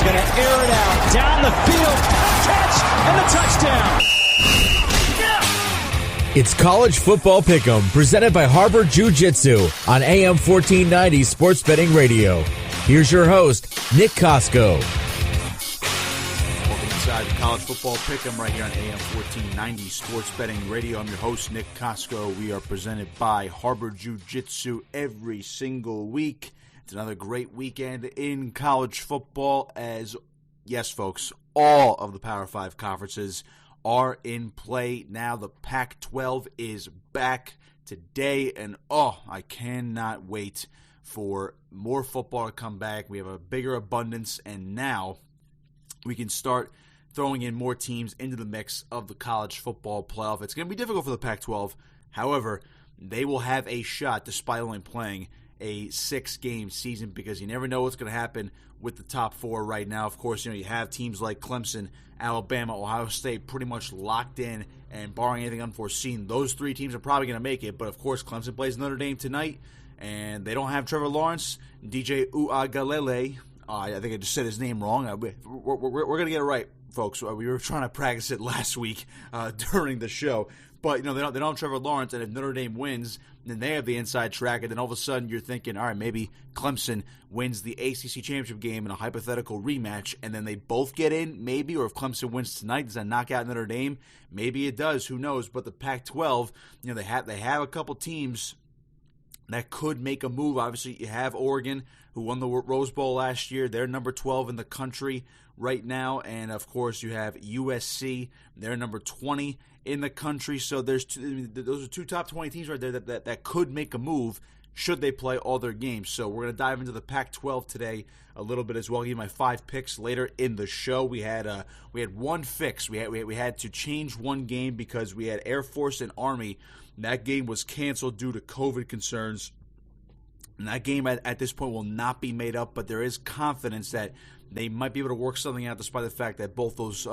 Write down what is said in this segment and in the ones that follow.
going to air it out down the field. Catch and a touchdown. It's College Football Pick'em, presented by Harbor Jiu Jitsu on AM 1490 Sports Betting Radio. Here's your host, Nick Kosko. Welcome inside the College Football Pick'em right here on AM 1490 Sports Betting Radio. I'm your host, Nick Kosko. We are presented by Harbor Jiu Jitsu every single week. It's another great weekend in college football as, yes, folks, all of the Power 5 conferences are in play now. The Pac-12 is back today, and I cannot wait for more football to come back. We have a bigger abundance, and now we can start throwing in more teams into the mix of the college football playoff. It's going to be difficult for the Pac-12. However, they will have a shot despite only playing a 6-game season because you never know what's going to happen with the top 4 right now. Of course, you have teams like Clemson, Alabama, Ohio State pretty much locked in, and barring anything unforeseen, those 3 teams are probably going to make it. But, of course, Clemson plays Notre Dame tonight, and they don't have Trevor Lawrence. DJ Uiagalelei, I think I just said his name wrong. We're going to get it right, folks. We were trying to practice it last week during the show. But, they don't have Trevor Lawrence, and if Notre Dame wins, then they have the inside track, and then all of a sudden you're thinking, all right, maybe Clemson wins the ACC championship game in a hypothetical rematch, and then they both get in, maybe, or if Clemson wins tonight, does that knock out Notre Dame? Maybe it does, who knows? But the Pac-12, they have a couple teams that could make a move. Obviously, you have Oregon, who won the Rose Bowl last year. They're number 12 in the country right now. And, of course, you have USC. They're number 20 in the country. So those are 2 top 20 teams right there that could make a move should they play all their games. So we're going to dive into the Pac-12 today a little bit as well. I'll give you my 5 picks later in the show. We had one fix. We had to change one game because we had Air Force and Army. That game was canceled due to COVID concerns. And that game at this point will not be made up, but there is confidence that they might be able to work something out despite the fact that both those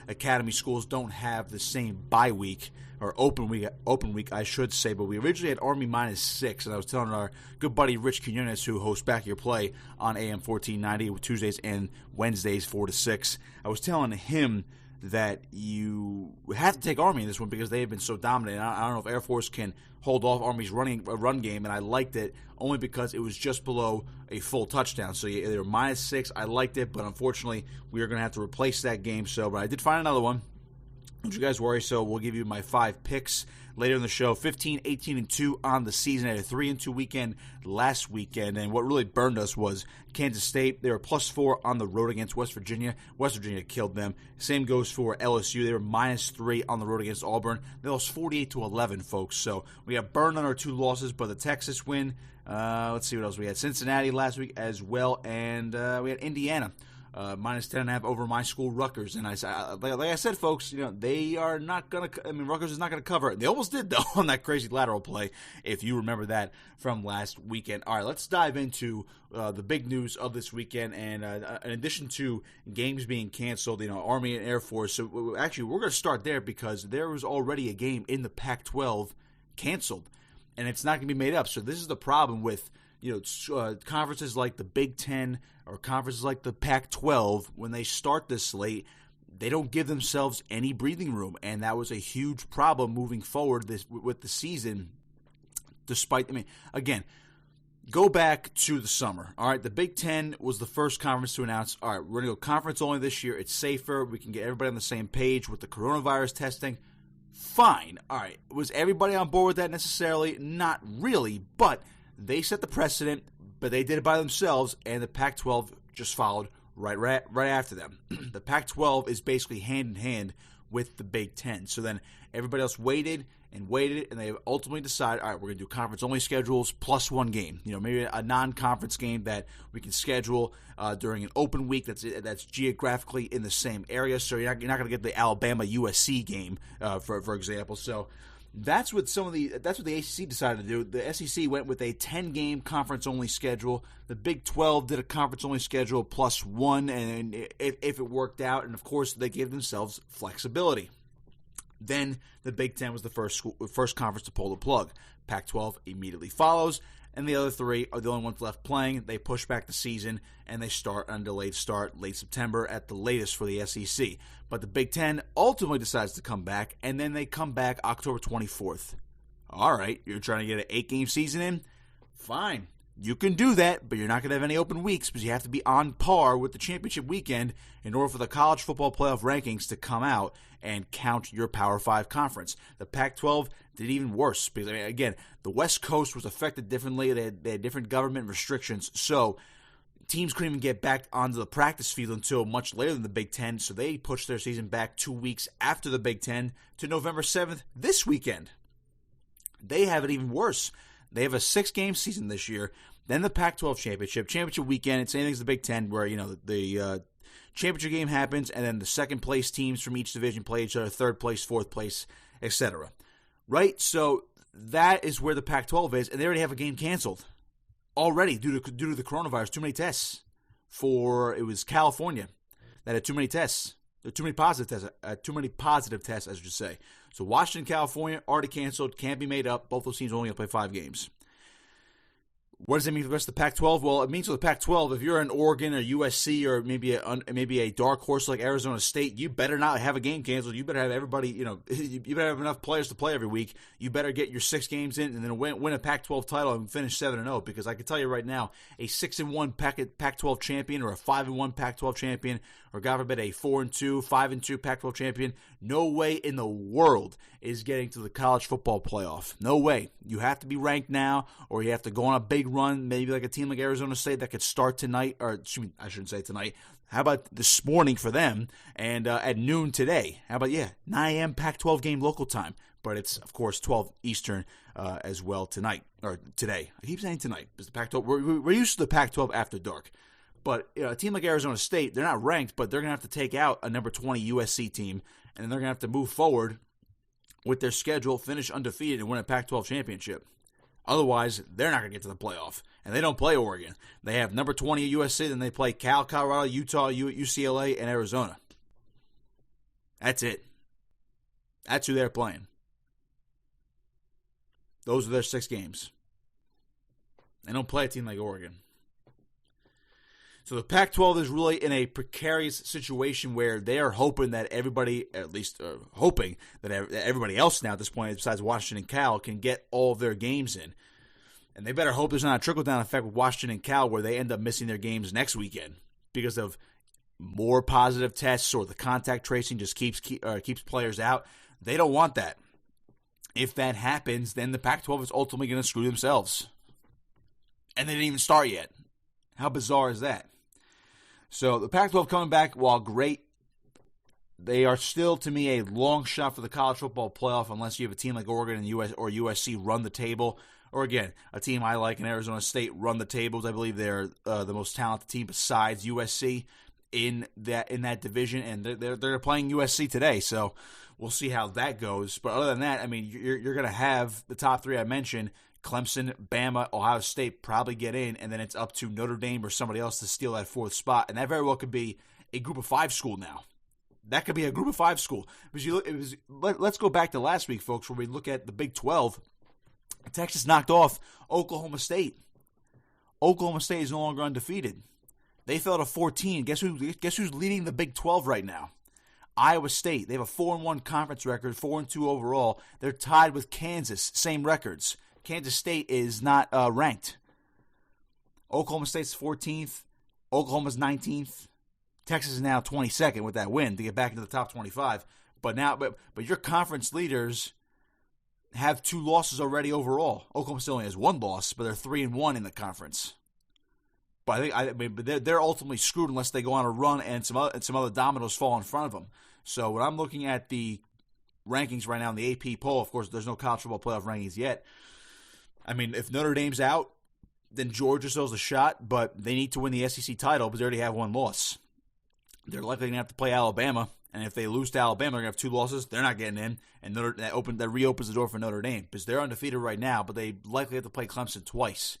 academy schools don't have the same bye week, or open week, I should say. But we originally had Army -6, and I was telling our good buddy Rich Quinones, who hosts Back Your Play on AM 1490 Tuesdays and Wednesdays 4 to 6, I was telling him that you have to take Army in this one because they have been so dominant. I don't know if Air Force can hold off Army's run game, and I liked it only because it was just below a full touchdown. So they were -6. I liked it, but unfortunately, we are going to have to replace that game. But I did find another one. Don't you guys worry. So we'll give you my 5 picks later in the show. 15, 18, and 2 on the season. I had a 3-2 weekend last weekend, and what really burned us was Kansas State. They were +4 on the road against West Virginia. West Virginia killed them. Same goes for LSU. They were -3 on the road against Auburn. They lost 48-11, folks. So we got burned on our 2 losses, but the Texas win. Let's see what else we had. Cincinnati last week as well, and we had Indiana. -10.5 over my school, Rutgers. And like I said, folks, they are not going to, Rutgers is not going to cover it. They almost did, though, on that crazy lateral play, if you remember that from last weekend. All right, let's dive into the big news of this weekend. And in addition to games being canceled, Army and Air Force. So actually, we're going to start there because there was already a game in the Pac-12 canceled, and it's not going to be made up. So this is the problem with conferences like the Big Ten or conferences like the Pac-12. When they start this slate, they don't give themselves any breathing room, and that was a huge problem moving forward with the season. Despite, again, go back to the summer. All right, the Big Ten was the first conference to announce, all right, we're going to go conference only this year. It's safer. We can get everybody on the same page with the coronavirus testing. Fine. All right, was everybody on board with that necessarily? Not really, but they set the precedent, but they did it by themselves, and the Pac-12 just followed right after them. The Pac-12 is basically hand in hand with the Big Ten. So then everybody else waited, and they ultimately decided, all right, we're going to do conference-only schedules plus one game. Maybe a non-conference game that we can schedule during an open week that's geographically in the same area. So you're not going to get the Alabama-USC game, for example. So that's what the ACC decided to do. The SEC went with a 10-game conference-only schedule. The Big 12 did a conference-only schedule plus one, and if it worked out, and of course they gave themselves flexibility. Then the Big Ten was the first conference to pull the plug. Pac-12 immediately follows, and the other 3 are the only ones left playing. They push back the season, and they start on a delayed start late September at the latest for the SEC. But the Big Ten ultimately decides to come back, and then they come back October 24th. All right, you're trying to get an 8-game season in? Fine. You can do that, but you're not going to have any open weeks because you have to be on par with the championship weekend in order for the college football playoff rankings to come out and count your Power 5 conference. The Pac-12 did even worse because, again, the West Coast was affected differently. They had different government restrictions, so teams couldn't even get back onto the practice field until much later than the Big Ten, so they pushed their season back 2 weeks after the Big Ten to November 7th this weekend. They have it even worse. They have a 6-game season this year. Then the Pac-12 championship weekend. It's same thing as the Big Ten, where the championship game happens, and then the second-place teams from each division play each other, third place, fourth place, etc. Right? So that is where the Pac-12 is, and they already have a game canceled already due to the coronavirus. Too many tests. It was California that had too many tests. There are too many positive tests, I should say. So Washington, California, already canceled, can't be made up. Both those teams are only going to play 5 games. What does that mean for the rest of the Pac-12? Well, it means for the Pac-12, if you're in Oregon or USC or maybe a dark horse like Arizona State, you better not have a game canceled. You better have everybody, you better have enough players to play every week. You better get your 6 games in and then win a Pac-12 title and finish 7-0. Because I can tell you right now, a 6-1 Pac-12 champion or a 5-1 Pac-12 champion, or God forbid a 4-2, 5-2 Pac-12 champion, no way in the world is getting to the college football playoff. No way. You have to be ranked now, or you have to go on a big run, maybe like a team like Arizona State that could start tonight, or I shouldn't say tonight. How about this morning for them, and at noon today? How about, 9 a.m. Pac-12 game local time. But it's, of course, 12 Eastern as well tonight, or today. I keep saying tonight, because the Pac-12, we're used to the Pac-12 after dark. But a team like Arizona State, they're not ranked, but they're going to have to take out a number 20 USC team, and then they're going to have to move forward with their schedule, finish undefeated, and win a Pac-12 championship. Otherwise, they're not going to get to the playoff. And they don't play Oregon. They have number 20 at USC, then they play Cal, Colorado, Utah, UCLA, and Arizona. That's it. That's who they're playing. Those are their 6 games. They don't play a team like Oregon. So the Pac-12 is really in a precarious situation where they are hoping that everybody, at least hoping that everybody else now at this point, besides Washington and Cal, can get all of their games in. And they better hope there's not a trickle-down effect with Washington and Cal where they end up missing their games next weekend because of more positive tests or the contact tracing just keeps players out. They don't want that. If that happens, then the Pac-12 is ultimately going to screw themselves. And they didn't even start yet. How bizarre is that? So the Pac-12 coming back, while great, they are still, to me, a long shot for the college football playoff unless you have a team like Oregon and USC run the table. Or, again, a team I like in Arizona State run the tables. I believe they're the most talented team besides USC in that division, and they're playing USC today. So we'll see how that goes. But other than that, I mean, you're going to have the top 3 I mentioned, Clemson, Bama, Ohio State probably get in, and then it's up to Notre Dame or somebody else to steal that 4th spot. And that very well could be a group of 5 school now. That could be a group of 5 school. Because let's go back to last week, folks, where we look at the Big 12. Texas knocked off Oklahoma State. Oklahoma State is no longer undefeated. They fell to 14. Guess who's leading the Big 12 right now? Iowa State. They have a 4-1 conference record, 4-2 overall. They're tied with Kansas, same records. Kansas State is not ranked. Oklahoma State's 14th. Oklahoma's 19th. Texas is now 22nd with that win to get back into the top 25. But your conference leaders have 2 losses already overall. Oklahoma State only has 1 loss, but they're 3-1 in the conference. But they're ultimately screwed unless they go on a run and some other dominoes fall in front of them. So when I'm looking at the rankings right now in the AP poll, of course, there's no college football playoff rankings yet. I mean, if Notre Dame's out, then Georgia still has a shot, but they need to win the SEC title because they already have 1 loss. They're likely going to have to play Alabama, and if they lose to Alabama, they're going to have 2 losses. They're not getting in, and that reopens the door for Notre Dame because they're undefeated right now, but they likely have to play Clemson twice,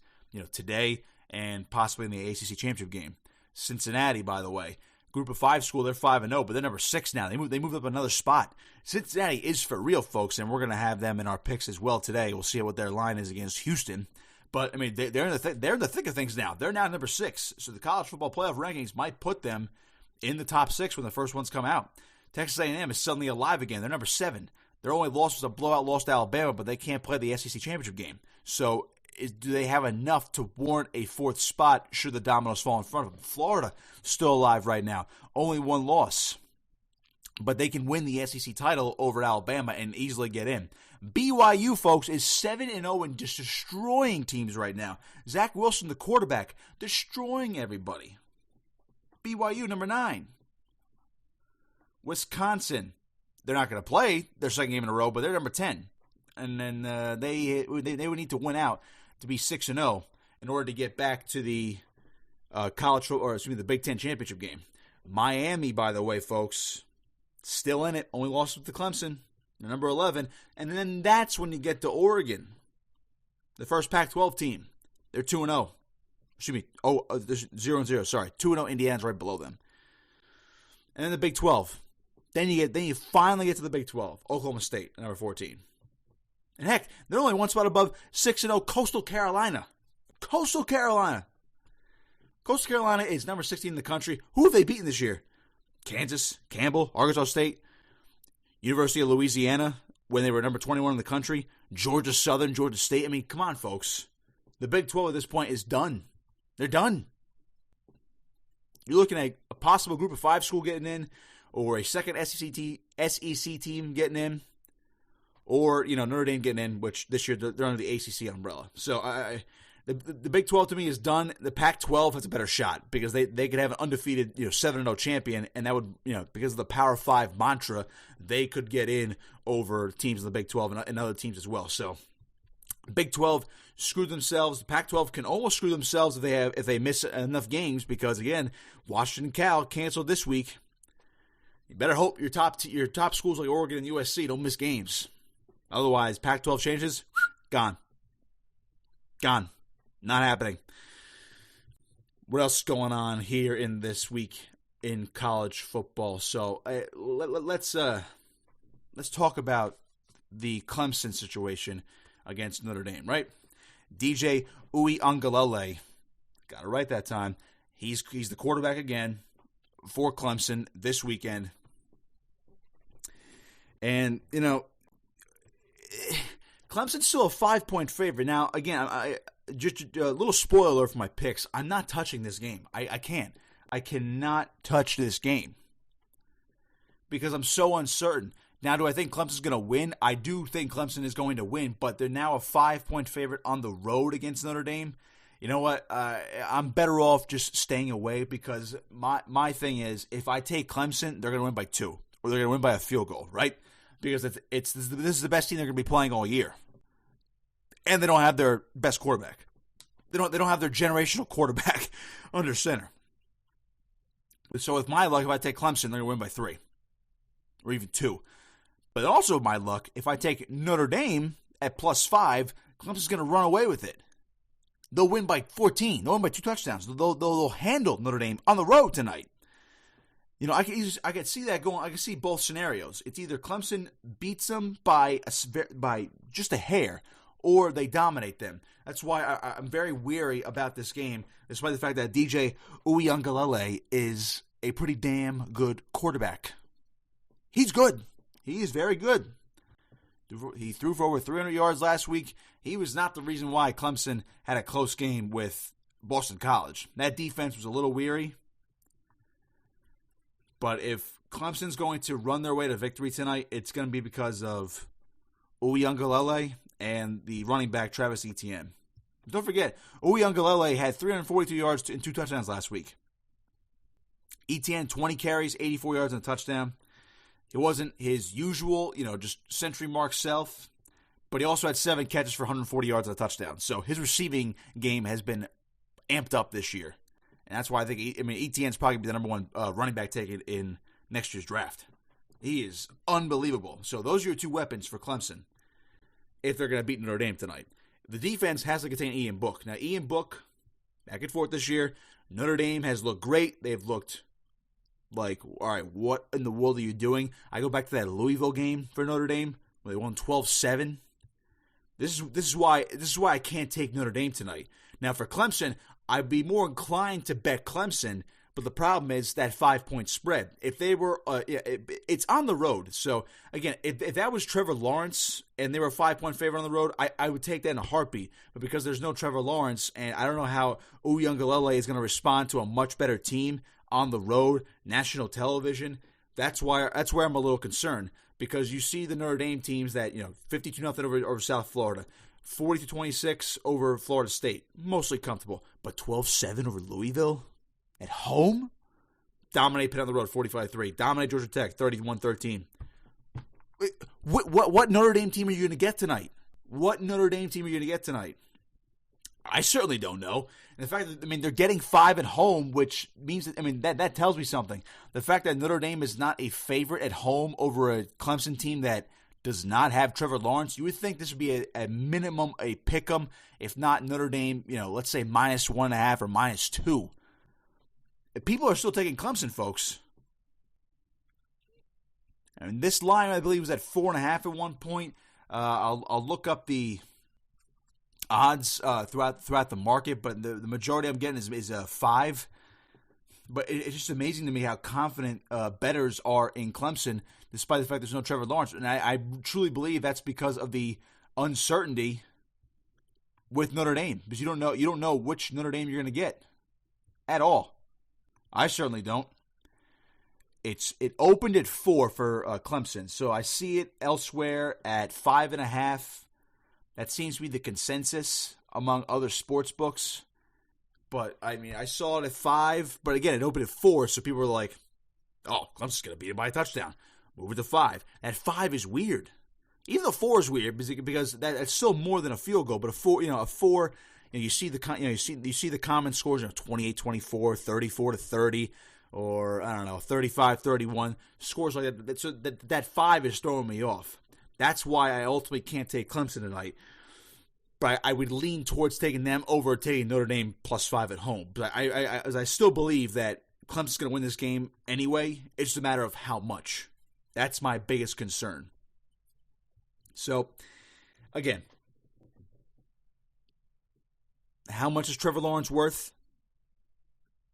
today and possibly in the ACC championship game. Cincinnati, by the way, group of 5 school, they're 5-0, but they're number 6 now. They moved up another spot. Cincinnati is for real, folks, and we're going to have them in our picks as well today. We'll see what their line is against Houston. But, I mean, they're in the thick of things now. They're now number 6. So the college football playoff rankings might put them in the top 6 when the first ones come out. Texas A&M is suddenly alive again. They're number 7. Their only loss was a blowout loss to Alabama, but they can't play the SEC championship game. So do they have enough to warrant a 4th spot should the dominoes fall in front of them? Florida still alive right now. Only 1 loss. But they can win the SEC title over Alabama and easily get in. BYU, folks, is 7-0 and just destroying teams right now. Zach Wilson, the quarterback, destroying everybody. BYU, number 9. Wisconsin, they're not going to play their second game in a row, but they're number 10. And then they would need to win out to be 6-0 in order to get back to the the Big Ten championship game. Miami, by the way, folks, still in it. Only lost with the Clemson. They're number 11. And then that's when you get to Oregon, the first Pac-12 team. They're 2-0. Excuse me. 0-0. Sorry, 2-0. Indiana's right below them. And then the Big 12. Then you finally get to the Big 12. Oklahoma State, number 14. And heck, they're only 1 spot above 6-0 Coastal Carolina. Coastal Carolina is number 16 in the country. Who have they beaten this year? Kansas, Campbell, Arkansas State, University of Louisiana, when they were number 21 in the country, Georgia Southern, Georgia State. I mean, come on, folks. The Big 12 at this point is done. They're done. You're looking at a possible group of 5 school getting in, or a second SEC team getting in, or, Notre Dame getting in, which this year they're under the ACC umbrella. So the Big 12 to me is done. The Pac-12 has a better shot because they could have an undefeated 7-0 champion, and that would, because of the Power 5 mantra, they could get in over teams in the Big 12 and other teams as well. So Big 12 screwed themselves. The Pac-12 can almost screw themselves if they miss enough games because, again, Washington Cal canceled this week. You better hope your top schools like Oregon and USC don't miss games. Otherwise, Pac-12 changes, gone. Gone. Not happening. What else is going on here in this week in college football? So let's talk about the Clemson situation against Notre Dame, right? DJ Uiagalelei, got it right that time. He's the quarterback again for Clemson this weekend. And, Clemson's still a 5-point favorite. Now, again, just a little spoiler for my picks. I'm not touching this game. I can't. I cannot touch this game because I'm so uncertain. Now, do I think Clemson's going to win? I do think Clemson is going to win, but they're now a 5-point favorite on the road against Notre Dame. You know what? I'm better off just staying away because my thing is if I take Clemson, they're going to win by 2 or they're going to win by a field goal, right? Because this is the best team they're going to be playing all year. And they don't have their best quarterback. They don't have their generational quarterback under center. So with my luck, if I take Clemson, they're going to win by 3 or even 2. But also my luck, if I take Notre Dame at +5, Clemson's going to run away with it. They'll win by 14. They'll win by 2 touchdowns. They'll handle Notre Dame on the road tonight. I can see that going. I can see both scenarios. It's either Clemson beats them by just a hair, or they dominate them. That's why I'm very weary about this game, despite the fact that DJ Uiagalelei is a pretty damn good quarterback. He's good. He is very good. He threw for over 300 yards last week. He was not the reason why Clemson had a close game with Boston College. That defense was a little weary. But if Clemson's going to run their way to victory tonight, it's going to be because of Uiagalelei and the running back Travis Etienne. Don't forget, Uiagalelei had 342 yards and 2 touchdowns last week. Etienne, 20 carries, 84 yards and a touchdown. It wasn't his usual, just century mark self, but he also had 7 catches for 140 yards and a touchdown. So his receiving game has been amped up this year. And that's why I think, Etienne's probably going to be the number 1 running back taken in next year's draft. He is unbelievable. So those are your 2 weapons for Clemson if they're going to beat Notre Dame tonight. The defense has to contain Ian Book. Now, Ian Book, back and forth this year, Notre Dame has looked great. They've looked like, all right, what in the world are you doing? I go back to that Louisville game for Notre Dame where they won 12-7. This is why I can't take Notre Dame tonight. Now for Clemson, I'd be more inclined to bet Clemson, but the problem is that 5-point spread. If they were, it's on the road. So again, if that was Trevor Lawrence and they were a 5-point favorite on the road, I would take that in a heartbeat. But because there's no Trevor Lawrence, and I don't know how Uiagalelei is going to respond to a much better team on the road, national television, that's where I'm a little concerned. Because you see the Notre Dame teams that, 52-0 over South Florida, 40-26 over Florida State, mostly comfortable. But 12-7 over Louisville at home? Dominate Pitt on the road, 45-3. Dominate Georgia Tech, 31-13. What Notre Dame team are you going to get tonight? What Notre Dame team are you going to get tonight? I certainly don't know. And the fact that, they're getting 5 at home, which means that tells me something. The fact that Notre Dame is not a favorite at home over a Clemson team that does not have Trevor Lawrence, you would think this would be a minimum, a pick'em, if not Notre Dame, let's say -1.5 or -2. People are still taking Clemson, folks. And this line, I believe, was at 4.5 at one point. I'll look up the odds throughout the market, but the majority I'm getting is 5. But it's just amazing to me how confident bettors are in Clemson, despite the fact there's no Trevor Lawrence. And I truly believe that's because of the uncertainty with Notre Dame, because you don't know which Notre Dame you're going to get at all. I certainly don't. It opened at 4 for Clemson, so I see it elsewhere at 5.5. That seems to be the consensus among other sports books. But, I saw it at 5. But, again, it opened at 4, so people were like, oh, Clemson's going to beat it by a touchdown. Move it to 5. That 5 is weird. Even though 4 is weird, because that's still more than a field goal. But a 4, you see the common scores, 28-24, 34-30, or, I don't know, 35-31. Scores like that. So that 5 is throwing me off. That's why I ultimately can't take Clemson tonight. But I would lean towards taking them over taking Notre Dame +5 at home. But I still believe that Clemson's going to win this game anyway. It's just a matter of how much. That's my biggest concern. So, again, how much is Trevor Lawrence worth?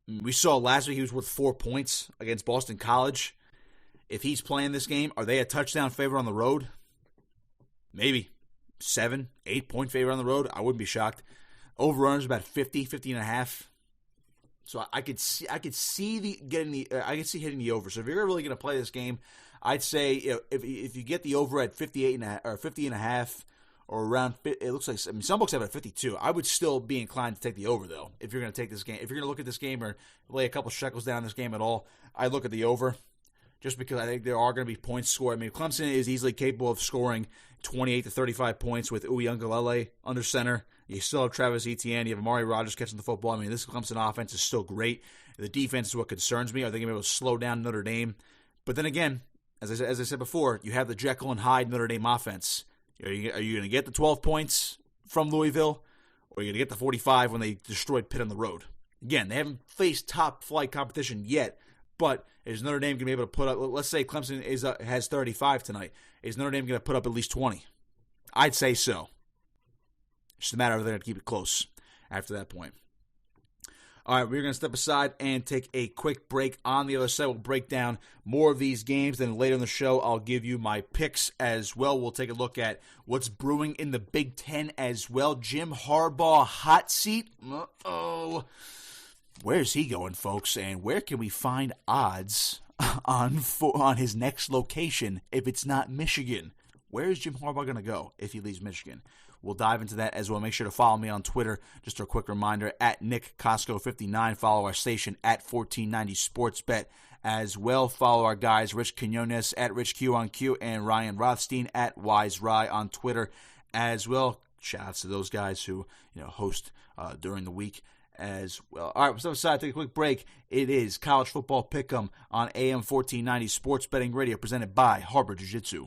We saw last week he was worth 4 points against Boston College. If he's playing this game, are they a touchdown favorite on the road? Maybe 7, 8 point favorite on the road. I wouldn't be shocked. Over-runners about 50-50.5. So I could see hitting the over. So if you're really going to play this game, I'd say if you get the over at 58.5 or 50.5 or around, it looks like some books have it at 52. I would still be inclined to take the over though. If you're going to take this game, if you're going to look at this game or lay a couple shekels down this game at all, I look at the over. Just because I think there are going to be points scored. Clemson is easily capable of scoring 28 to 35 points with Uiagalelei under center. You still have Travis Etienne. You have Amari Rodgers catching the football. This Clemson offense is still great. The defense is what concerns me. Are they going to be able to slow down Notre Dame? But then again, as I said before, you have the Jekyll and Hyde Notre Dame offense. Are you going to get the 12 points from Louisville, or are you going to get the 45 when they destroyed Pitt on the road? Again, they haven't faced top-flight competition yet, but is Notre Dame going to be able to put up, let's say Clemson has 35 tonight, is Notre Dame going to put up at least 20? I'd say so. It's just a matter of they're going to keep it close after that point. All right, we're going to step aside and take a quick break. On the other side, we'll break down more of these games. Then later in the show, I'll give you my picks as well. We'll take a look at what's brewing in the Big Ten as well. Jim Harbaugh, hot seat. Uh-oh. Where's he going, folks? And where can we find odds on his next location if it's not Michigan? Where is Jim Harbaugh going to go if he leaves Michigan? We'll dive into that as well. Make sure to follow me on Twitter. Just a quick reminder, at Nick Kosko59. Follow our station at 1490 SportsBet as well. Follow our guys, Rich Quinones at RichQ on Q and Ryan Rothstein at WiseRye on Twitter as well. Shout outs to those guys who host during the week as well. All right, we'll step aside, take a quick break. It is College Football Pick'em on AM 1490 Sports Betting Radio, presented by Harbor Jiu Jitsu.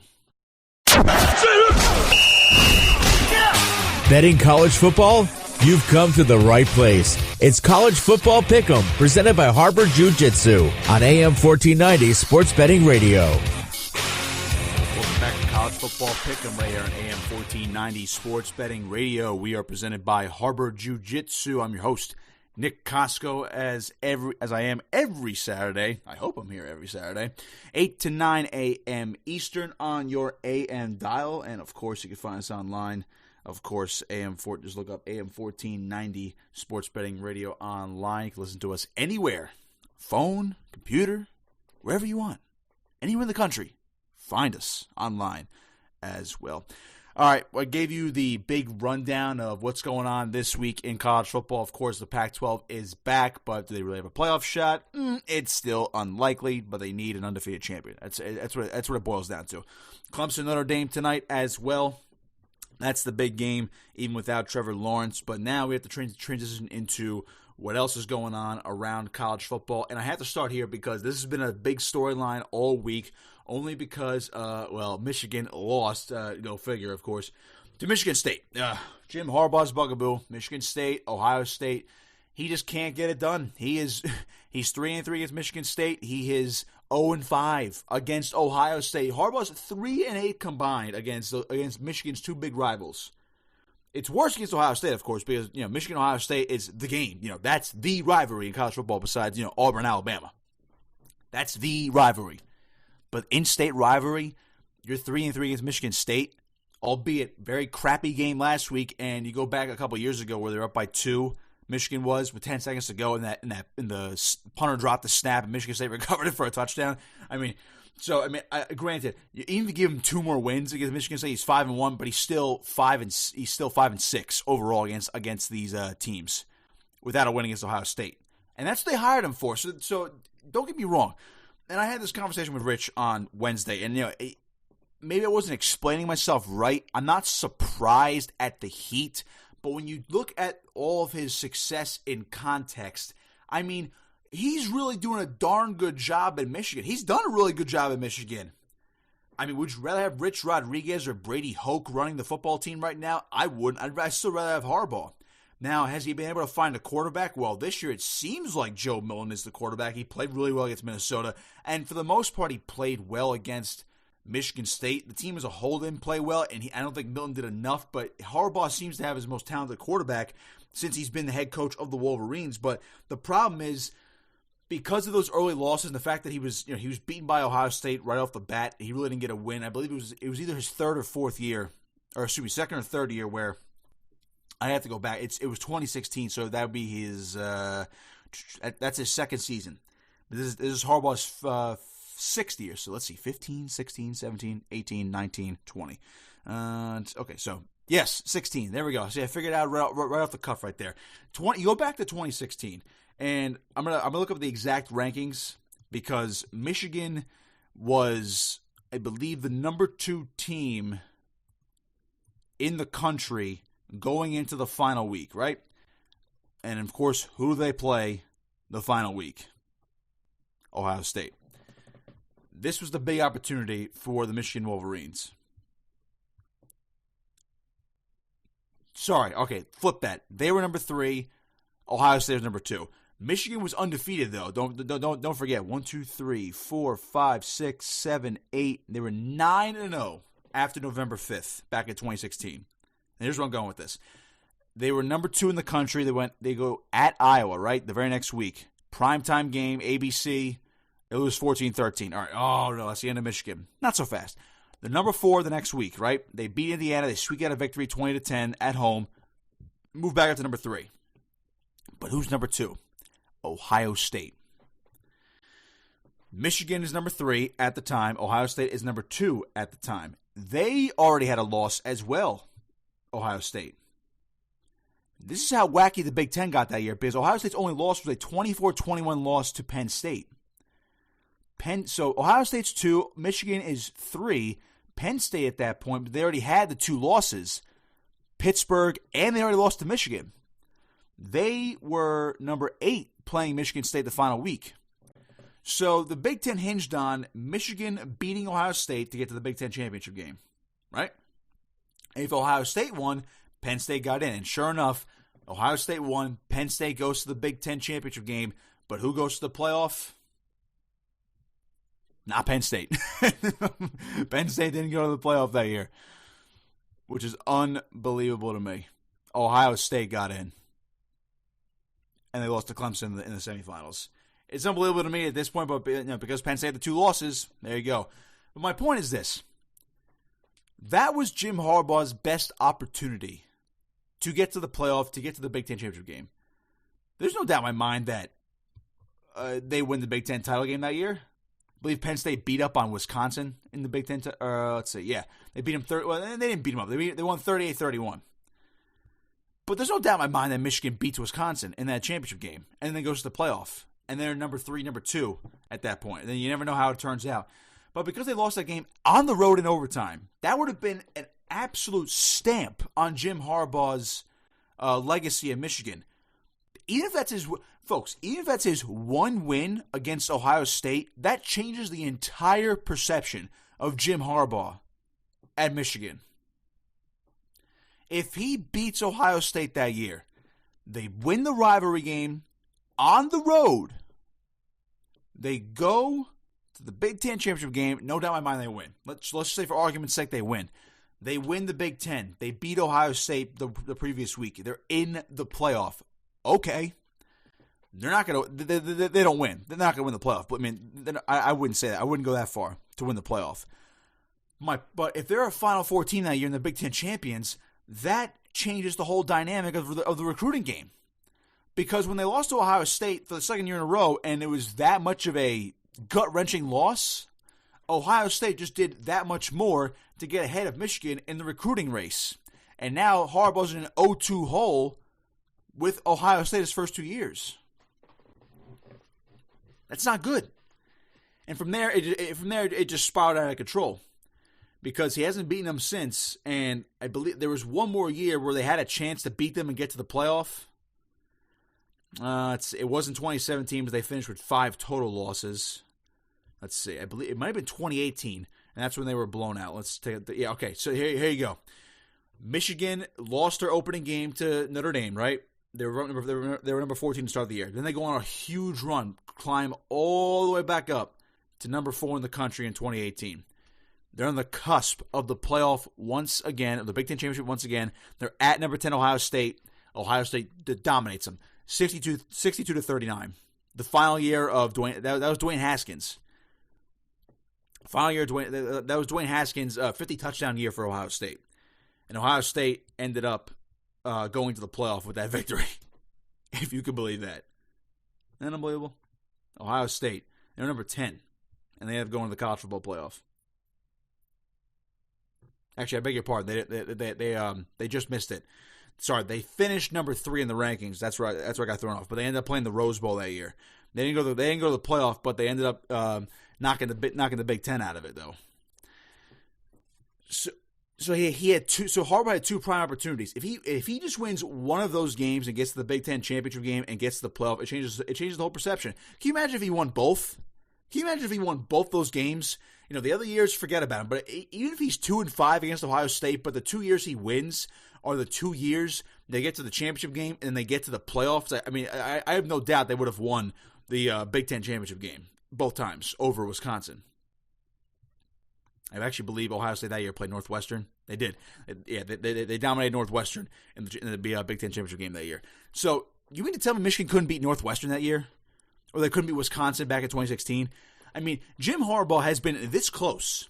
Betting college football? You've come to the right place. It's College Football Pick'em, presented by Harbor Jiu Jitsu on AM 1490 Sports Betting Radio. Welcome back to College Football Pick'em right here on AM 1490 Sports Betting Radio. We are presented by Harbor Jiu Jitsu. I'm your host, Nick Kosko, as I am every Saturday. I hope I'm here every Saturday, 8 to 9 a.m. Eastern on your AM dial. And, of course, you can find us online. Of course, just look up AM 1490 Sports Betting Radio online. You can listen to us anywhere, phone, computer, wherever you want, anywhere in the country. Find us online as well. All right, well, I gave you the big rundown of what's going on this week in college football. Of course, the Pac-12 is back, but do they really have a playoff shot? It's still unlikely, but they need an undefeated champion. That's what it boils down to. Clemson, Notre Dame tonight as well. That's the big game, even without Trevor Lawrence. But now we have to transition into what else is going on around college football. And I have to start here because this has been a big storyline all week, only because, Michigan lost, go figure, of course, to Michigan State. Jim Harbaugh's bugaboo, Michigan State, Ohio State. He just can't get it done. He's 3-3 against Michigan State. He is 0-5 against Ohio State. Harbaugh's 3-8 combined against Michigan's two big rivals. It's worse against Ohio State, of course, because Michigan Ohio State is the game. That's the rivalry in college football besides Auburn, Alabama. That's the rivalry. But in-state rivalry, you're 3-3 against Michigan State, albeit very crappy game last week. And you go back a couple years ago where they were up by 2. Michigan was with 10 seconds to go, and the punter dropped the snap, and Michigan State recovered it for a touchdown. Granted, you even give him 2 more wins against Michigan State, he's 5-1, but he's still 5-6 overall against these teams without a win against Ohio State, and that's what they hired him for. So don't get me wrong. And I had this conversation with Rich on Wednesday, and maybe I wasn't explaining myself right. I'm not surprised at the heat. But when you look at all of his success in context, he's really doing a darn good job at Michigan. He's done a really good job at Michigan. Would you rather have Rich Rodriguez or Brady Hoke running the football team right now? I wouldn't. I'd still rather have Harbaugh. Now, has he been able to find a quarterback? Well, this year it seems like Joe Milton is the quarterback. He played really well against Minnesota. And for the most part, he played well against Michigan State. The team as a whole didn't play well, and I don't think Milton did enough, but Harbaugh seems to have his most talented quarterback since he's been the head coach of the Wolverines. But the problem is, because of those early losses and the fact that he was beaten by Ohio State right off the bat, he really didn't get a win. I believe it was either his second or third year where I have to go back. It was 2016, so that would be his that's his second season. This is Harbaugh's 6th year, so let's see, 15, 16, 17, 18, 19, 20. Okay, so yes, 16. There we go. See, I figured it out right off the cuff right there. You go back to 2016, and I'm gonna look up the exact rankings because Michigan was, I believe, the number 2 team in the country going into the final week, right? And of course, who do they play the final week? Ohio State. This was the big opportunity for the Michigan Wolverines. Sorry, okay, flip that. They were number 3. Ohio State was number 2. Michigan was undefeated, though. Don't forget. 1, 2, 3, 4, 5, 6, 7, 8. They were 9-0 after November 5th, back in 2016. And here's where I'm going with this. They were number 2 in the country. They go at Iowa, right? The very next week. Primetime game, ABC. It was 14-13. All right. Oh, no, that's the end of Michigan. Not so fast. The number 4 the next week, right? They beat Indiana. They squeak out a victory 20-10 at home. Move back up to number 3. But who's number 2? Ohio State. Michigan is number 3 at the time. Ohio State is number 2 at the time. They already had a loss as well, Ohio State. This is how wacky the Big Ten got that year, because Ohio State's only loss was a 24-21 loss to Penn State. So Ohio State's 2, Michigan is 3. Penn State at that point, but they already had the 2 losses, Pittsburgh, and they already lost to Michigan. They were number 8 playing Michigan State the final week. So the Big Ten hinged on Michigan beating Ohio State to get to the Big Ten championship game, right? And if Ohio State won, Penn State got in. And sure enough, Ohio State won. Penn State goes to the Big Ten championship game. But who goes to the playoff? Not Penn State. Penn State didn't go to the playoff that year, which is unbelievable to me. Ohio State got in, and they lost to Clemson in the semifinals. It's unbelievable to me at this point, but because Penn State had the 2 losses, there you go. But my point is this. That was Jim Harbaugh's best opportunity to get to the playoff, to get to the Big Ten championship game. There's no doubt in my mind that they win the Big Ten title game that year. I believe Penn State beat up on Wisconsin in the Big Ten. They beat them. They didn't beat them up. They won 38-31. But there's no doubt in my mind that Michigan beats Wisconsin in that championship game, and then goes to the playoff, and they're number 3, number 2 at that point. And then you never know how it turns out. But because they lost that game on the road in overtime, that would have been an absolute stamp on Jim Harbaugh's legacy in Michigan. Even if that's his one win against Ohio State, that changes the entire perception of Jim Harbaugh at Michigan. If he beats Ohio State that year, they win the rivalry game on the road. They go to the Big Ten championship game. No doubt in my mind they win. Let's say for argument's sake they win. They win the Big Ten. They beat Ohio State the previous week. They're in the playoff. Okay. They're not going to – they don't win. They're not going to win the playoff. But, I mean, I wouldn't say that. I wouldn't go that far to win the playoff. But if they're a Final Four team that year and the Big Ten champions, that changes the whole dynamic of the recruiting game. Because when they lost to Ohio State for the second year in a row and it was that much of a gut-wrenching loss, Ohio State just did that much more to get ahead of Michigan in the recruiting race. And now Harbaugh's in an 0-2 hole with Ohio State his first 2 years. That's not good. And from there, it just spiraled out of control. Because he hasn't beaten them since, and I believe there was one more year where they had a chance to beat them and get to the playoff. It was in 2017, but they finished with 5 total losses. Let's see. I believe it might have been 2018, and that's when they were blown out. Let's take it. Okay. So here you go. Michigan lost their opening game to Notre Dame, right? They were number 14 to start the year. Then they go on a huge run, climb all the way back up to number 4 in the country in 2018. They're on the cusp of the playoff once again, of the Big Ten Championship once again. They're at number 10 Ohio State. Ohio State dominates them, 62-39. The final year of Dwayne, that was Dwayne Haskins. Final year, that was Dwayne Haskins' 50 touchdown year for Ohio State. And Ohio State ended up going to the playoff with that victory, if you could believe that. Isn't that unbelievable? Ohio State, they're number 10, and they ended up going to the college football playoff. Actually, I beg your pardon. They just missed it. Sorry, they finished number 3 in the rankings. That's right. That's where I got thrown off. But they ended up playing the Rose Bowl that year. They didn't go to the playoff, but they ended up knocking the Big Ten out of it though. So he had two. So Harbaugh had 2 prime opportunities. If he just wins one of those games and gets to the Big Ten championship game and gets to the playoff, it changes the whole perception. Can you imagine if he won both? Can you imagine if he won both those games? You know, the other years, forget about him. But even if he's 2-5 against Ohio State, but the 2 years he wins are the 2 years they get to the championship game and they get to the playoffs. I mean, I have no doubt they would have won the Big Ten championship game both times over Wisconsin. I actually believe Ohio State that year played Northwestern. They did. They dominated Northwestern in the Big Ten championship game that year. So you mean to tell me Michigan couldn't beat Northwestern that year? Or they couldn't beat Wisconsin back in 2016? I mean, Jim Harbaugh has been this close.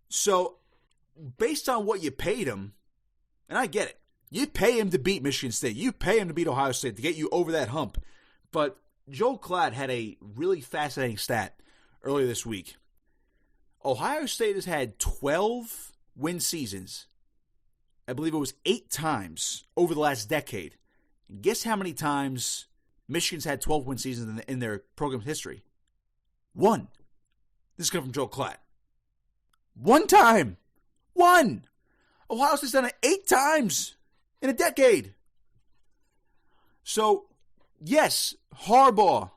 So, based on what you paid him, and I get it, you pay him to beat Michigan State. You pay him to beat Ohio State to get you over that hump. But Joel Klatt had a really fascinating stat earlier this week. Ohio State has had 12 win seasons. I believe it was 8 times over the last decade. Guess how many times Michigan's had 12 win seasons in their program's history? 1. This is coming from Joel Klatt. 1 time. 1. Ohio State's done it 8 times in a decade. So, yes, Harbaugh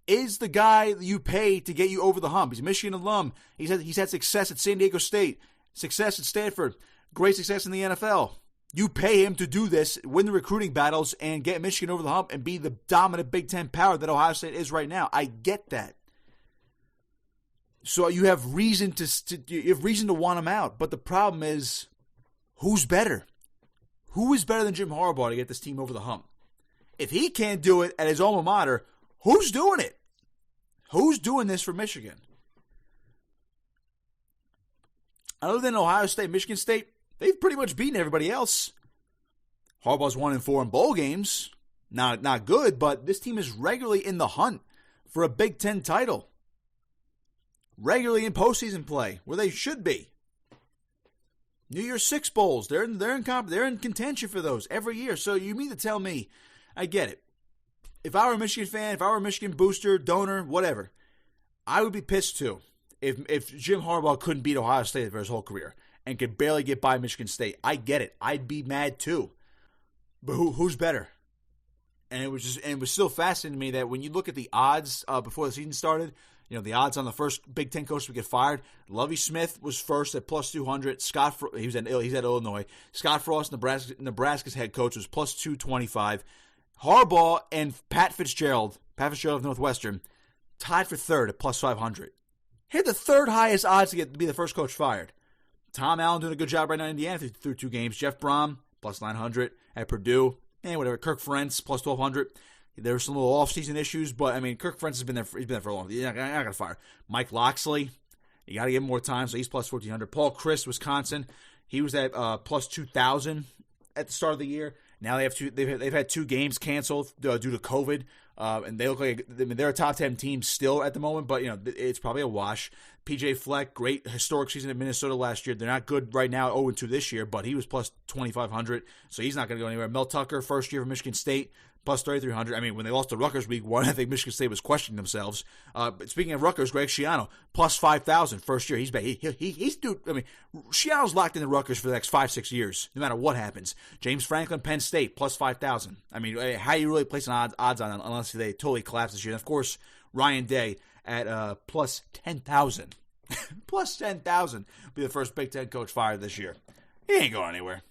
is the guy that you pay to get you over the hump. He's a Michigan alum. He's had success at San Diego State, success at Stanford, great success in the NFL. You pay him to do this, win the recruiting battles, and get Michigan over the hump and be the dominant Big Ten power that Ohio State is right now. I get that. So you have reason to want him out. But the problem is, who's better? Who is better than Jim Harbaugh to get this team over the hump? If he can't do it at his alma mater, who's doing it? Who's doing this for Michigan? Other than Ohio State, Michigan State, they've pretty much beaten everybody else. Harbaugh's 1-4 in bowl games. Not good, but this team is regularly in the hunt for a Big Ten title. Regularly in postseason play, where they should be. New Year's Six bowls, they're in contention for those every year. So you mean to tell me, I get it. If I were a Michigan fan, if I were a Michigan booster, donor, whatever, I would be pissed too. If Jim Harbaugh couldn't beat Ohio State for his whole career and could barely get by Michigan State, I get it. I'd be mad too. But who's better? And it was still fascinating to me that when you look at the odds before the season started, the odds on the first Big Ten coach to get fired, Lovie Smith was first at plus 200. He's at Illinois. Scott Frost, Nebraska's head coach, was plus 225. Harbaugh and Pat Fitzgerald of Northwestern, tied for third at plus 500. He had the third highest odds to be the first coach fired. Tom Allen doing a good job right now in Indiana through 2 games. Jeff Brom, plus 900 at Purdue. Whatever. Kirk Ferentz, plus 1,200. There were some little off-season issues, but, Kirk Ferentz has been there for a long time. You're not going to fire. Mike Loxley, you got to give him more time, so he's plus 1,400. Paul Chryst, Wisconsin, he was at plus 2,000 at the start of the year. Now they've had 2 games canceled due to COVID, and they look like they're a top 10 team still at the moment, but it's probably a wash. PJ Fleck, great historic season in Minnesota last year. They're not good right now, 0-2 this year, but he was plus 2,500, so he's not going to go anywhere. Mel Tucker, first year for Michigan State, plus 3,300. When they lost to Rutgers week 1, I think Michigan State was questioning themselves. But speaking of Rutgers, Greg Schiano, plus 5,000 first year. He's Schiano's locked into Rutgers for the next 5-6 years, no matter what happens. James Franklin, Penn State, plus 5,000. How you really placing odds on them unless they totally collapse this year? And of course, Ryan Day at plus 10,000. Plus 10,000 be the first Big Ten coach fired this year. He ain't going anywhere.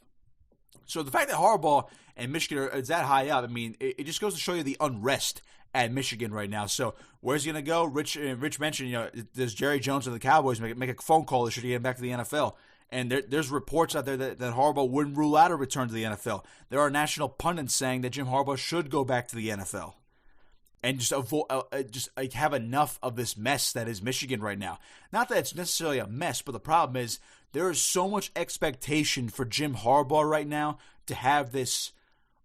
So the fact that Harbaugh and Michigan is that high up, it just goes to show you the unrest at Michigan right now. So where's he going to go? Rich mentioned, does Jerry Jones of the Cowboys make a phone call this year to get him back to the NFL? And there's reports out there that Harbaugh wouldn't rule out a return to the NFL. There are national pundits saying that Jim Harbaugh should go back to the NFL. And just have enough of this mess that is Michigan right now. Not that it's necessarily a mess, but the problem is there is so much expectation for Jim Harbaugh right now to have this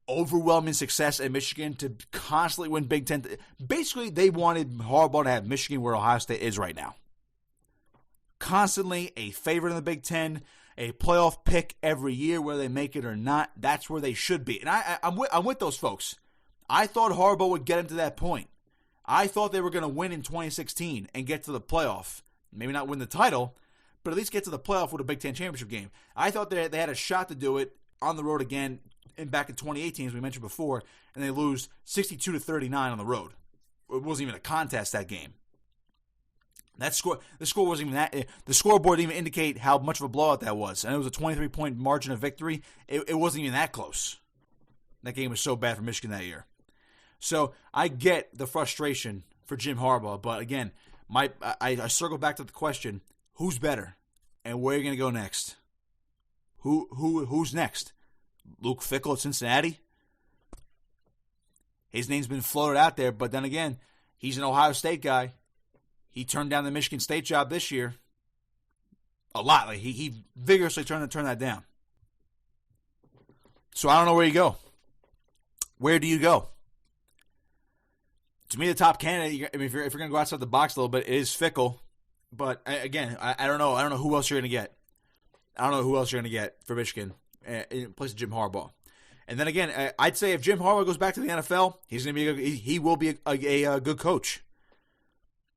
overwhelming success at Michigan, to constantly win Big Ten. Basically, they wanted Harbaugh to have Michigan where Ohio State is right now. Constantly a favorite in the Big Ten, a playoff pick every year, whether they make it or not. That's where they should be. And I'm with those folks. I thought Harbaugh would get them to that point. I thought they were going to win in 2016 and get to the playoff. Maybe not win the title, but at least get to the playoff with a Big Ten championship game. I thought they had a shot to do it on the road again back in 2018, as we mentioned before, and they lose 62-39 on the road. It wasn't even a contest, that game. The score wasn't even that. The scoreboard didn't even indicate how much of a blowout that was. And it was a 23-point margin of victory. It wasn't even that close. That game was so bad for Michigan that year. So I get the frustration for Jim Harbaugh, but again, I circle back to the question: who's better, and where are you going to go next? Who's next? Luke Fickell at Cincinnati. His name's been floated out there, but then again, he's an Ohio State guy. He turned down the Michigan State job this year a lot. Like he vigorously turned that down. So I don't know where you go. Where do you go? To me, the top candidate, if you're going to go outside the box a little bit, it is Fickell. But again, I don't know. I don't know who else you're going to get. I don't know who else you're going to get for Michigan in place of Jim Harbaugh. And then again, I'd say if Jim Harbaugh goes back to the NFL, he will be a good coach.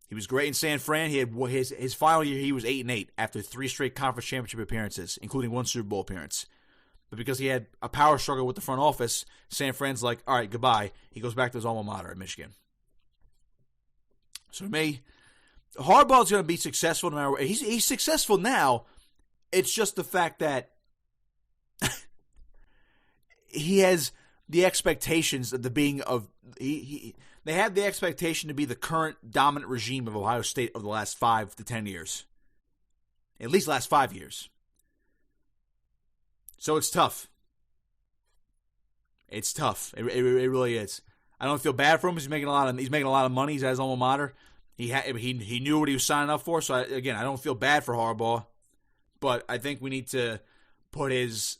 He was great in San Fran. He had his final year. He was 8-8 after 3 straight conference championship appearances, including 1 Super Bowl appearance. But because he had a power struggle with the front office, San Fran's like, all right, goodbye. He goes back to his alma mater at Michigan. So to me, Harbaugh's going to be successful no matter what. He's successful now. It's just the fact that he has the expectations of the being of they have the expectation to be the current dominant regime of Ohio State of the last 5 to 10 years. At least last 5 years. So it's tough. It's tough. It really is. I don't feel bad for him. He's making a lot of money. He's at his alma mater. He knew what he was signing up for. So I don't feel bad for Harbaugh, but I think we need to put his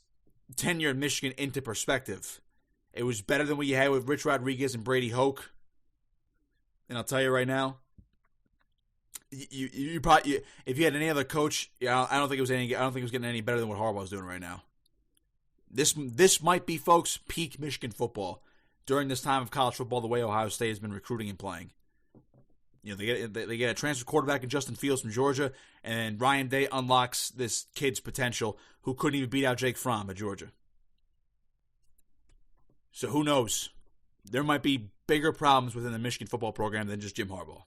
tenure in Michigan into perspective. It was better than what you had with Rich Rodriguez and Brady Hoke. And I'll tell you right now, you probably, if you had any other coach, I don't think it was getting any better than what Harbaugh's doing right now. This might be, folks, peak Michigan football during this time of college football. The way Ohio State has been recruiting and playing. They get a transfer quarterback in Justin Fields from Georgia, and Ryan Day unlocks this kid's potential, who couldn't even beat out Jake Fromm at Georgia. So who knows? There might be bigger problems within the Michigan football program than just Jim Harbaugh.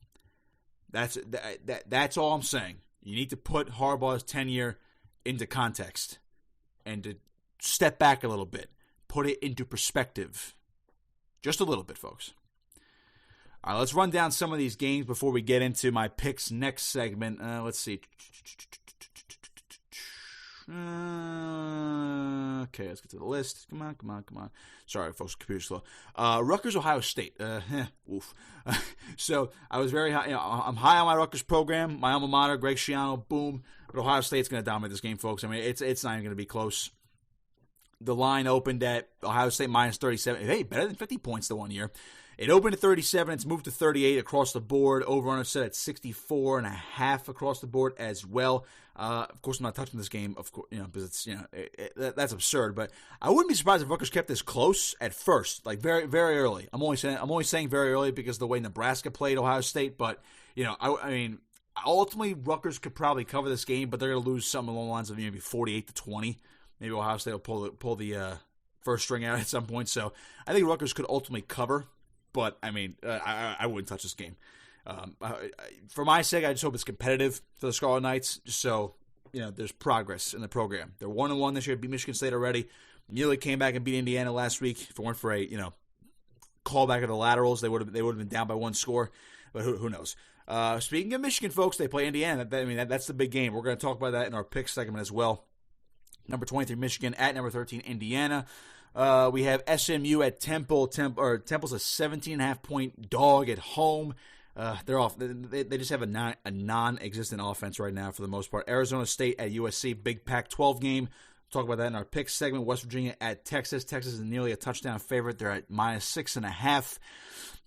That's all I'm saying. You need to put Harbaugh's tenure into context and to step back a little bit. Put it into perspective. Just a little bit, folks. All right, let's run down some of these games before we get into my picks next segment. Let's see. Okay, let's get to the list. Come on. Sorry, folks, computer's slow. Rutgers, Ohio State. Oof. So I was very high. I'm high on my Rutgers program. My alma mater, Greg Schiano, boom. But Ohio State's going to dominate this game, folks. I mean, it's not even going to be close. The line opened at Ohio State minus 37. Hey, better than 50 points the one year. It opened at 37. It's moved to 38 across the board. Over-under set at 64.5 across the board as well. Of course, I'm not touching this game, of course, because it's that's absurd. But I wouldn't be surprised if Rutgers kept this close at first, like very, very early. I'm only saying very early because of the way Nebraska played Ohio State. But I mean, ultimately Rutgers could probably cover this game, but they're going to lose something along the lines of maybe 48-20. Maybe Ohio State will pull the first string out at some point. So I think Rutgers could ultimately cover. But, I mean, I wouldn't touch this game. For my sake, I just hope it's competitive for the Scarlet Knights, just so, there's progress in the program. They're 1-1 this year, beat Michigan State already. Nearly came back and beat Indiana last week. If it weren't for a, callback of the laterals, they would have been down by one score. But who knows? Speaking of Michigan, folks, they play Indiana. That's the big game. We're going to talk about that in our pick segment as well. Number 23, Michigan, at number 13, Indiana. We have SMU at Temple. Temple's a 17.5-point dog at home. They're off. They just have a non-existent offense right now for the most part. Arizona State at USC, big Pac-12 game. We'll talk about that in our picks segment. West Virginia at Texas. Texas is nearly a touchdown favorite. They're at minus 6.5.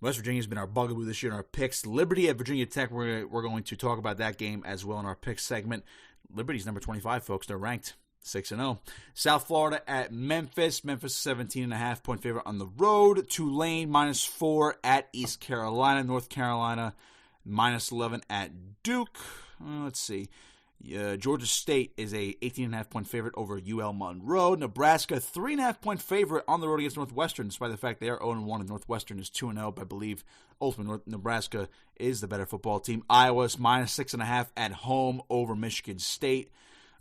West Virginia's been our bugaboo this year in our picks. Liberty at Virginia Tech. We're going to talk about that game as well in our picks segment. Liberty's number 25, folks. They're ranked 6-0. South Florida at Memphis. Memphis 17.5-point favorite on the road. Tulane minus 4 at East Carolina. North Carolina minus 11 at Duke. Let's see. Georgia State is a 18.5-point favorite over UL Monroe. Nebraska 3.5-point favorite on the road against Northwestern, despite the fact they are 0-1 and Northwestern is 2-0. But I believe ultimately Nebraska is the better football team. Iowa's minus 6.5 at home over Michigan State.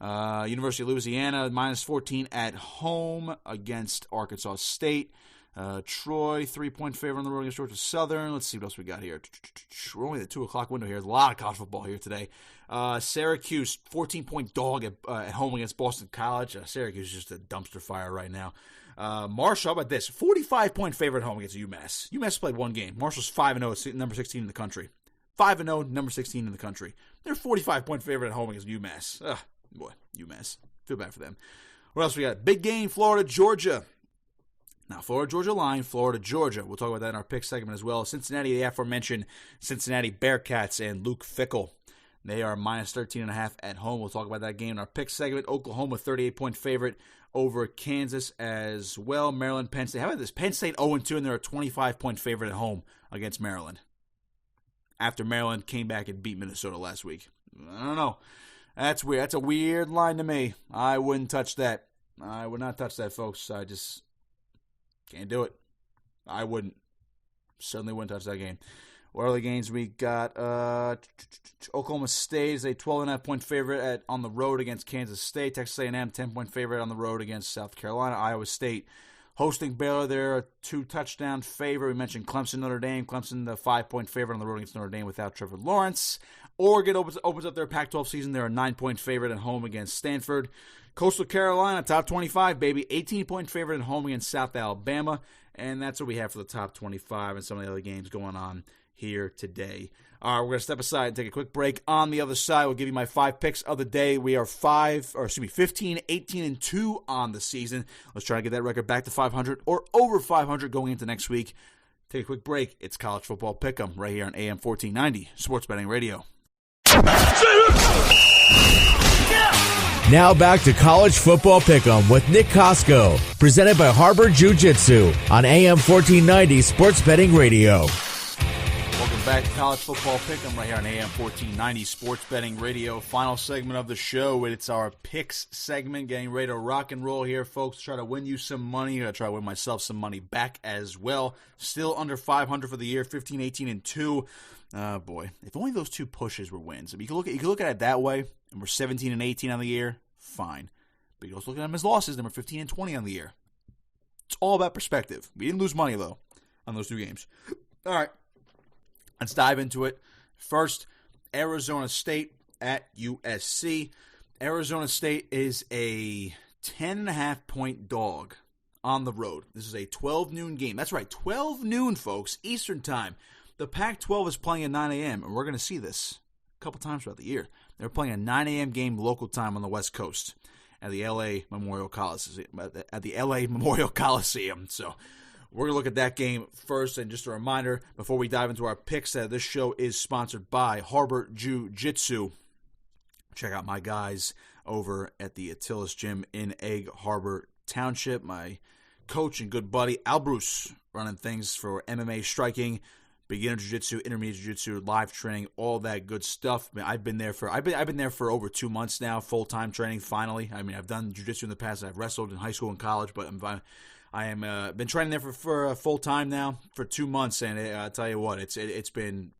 University of Louisiana, minus 14 at home against Arkansas State. Troy, 3-point favorite on the road against Georgia Southern. Let's see what else we got here. We're only at the 2 o'clock window here. There's a lot of college football here today. Syracuse, 14-point dog at home against Boston College. Syracuse is just a dumpster fire right now. Marshall, how about this? 45-point favorite at home against UMass. UMass played one game. Marshall's 5-0, number 16 in the country. 5-0, number 16 in the country. They're 45-point favorite at home against UMass. Ugh. Boy, UMass. Feel bad for them. What else we got? Big game, Florida, Georgia. Now, Florida, Georgia line, Florida, Georgia. We'll talk about that in our pick segment as well. Cincinnati, the aforementioned Cincinnati Bearcats and Luke Fickell. They are minus 13.5 at home. We'll talk about that game in our pick segment. Oklahoma, 38-point favorite over Kansas as well. Maryland, Penn State. How about this? Penn State 0-2, and they're a 25-point favorite at home against Maryland. After Maryland came back and beat Minnesota last week. I don't know. That's weird. That's a weird line to me. I wouldn't touch that. I would not touch that, folks. I just can't do it. I wouldn't. Certainly wouldn't touch that game. What other games we got? Oklahoma State is a 12.5-point favorite on the road against Kansas State. Texas A&M, 10-point favorite on the road against South Carolina. Iowa State Hosting Baylor, they're a 2-touchdown favorite. We mentioned Clemson, Notre Dame. Clemson, the 5-point favorite on the road against Notre Dame without Trevor Lawrence. Oregon opens up their Pac-12 season. They're a 9-point favorite at home against Stanford. Coastal Carolina, top 25, baby. 18-point favorite at home against South Alabama. And that's what we have for the top 25 and some of the other games going on here today. All right, we're going to step aside and take a quick break. On the other side, we'll give you my 5 picks of the day. We are 15, 18, and 2 on the season. Let's try to get that record back to 500 or over 500 going into next week. Take a quick break. It's College Football Pick'em right here on AM 1490 Sports Betting Radio. Now back to College Football Pick'em with Nick Kosko, presented by Harbor Jiu Jitsu on AM 1490 Sports Betting Radio. Welcome back to College Football Pick'em right here on AM 1490 Sports Betting Radio. Final segment of the show. It's our picks segment. Getting ready to rock and roll here, folks. Try to win you some money. I try to win myself some money back as well. Still under 500 for the year. 15, 18, and 2. Boy, if only those 2 pushes were wins. I mean, you can look at it that way, and we're 17 and 18 on the year. Fine. But you also look at them as losses, and we're 15 and 20 on the year. It's all about perspective. We didn't lose money, though, on those 2 games. All right. Let's dive into it. First, Arizona State at USC. Arizona State is a 10.5-point dog on the road. This is a 12 noon game. That's right, 12 noon, folks, Eastern time. The Pac-12 is playing at 9 a.m., and we're going to see this a couple times throughout the year. They're playing a 9 a.m. game local time on the West Coast at the LA Memorial Coliseum. So we're going to look at that game first. And just a reminder, before we dive into our picks, that this show is sponsored by Harbor Jiu Jitsu. Check out my guys over at the Attilas Gym in Egg Harbor Township. My coach and good buddy, Al Bruce, running things for MMA striking, beginner jiu-jitsu, intermediate jiu-jitsu, live training, all that good stuff. I've been there for over 2 months now, full-time training finally. I mean, I've done jiu-jitsu in the past. I've wrestled in high school and college, but I am been training there for full time now for 2 months, and I tell you what, it's been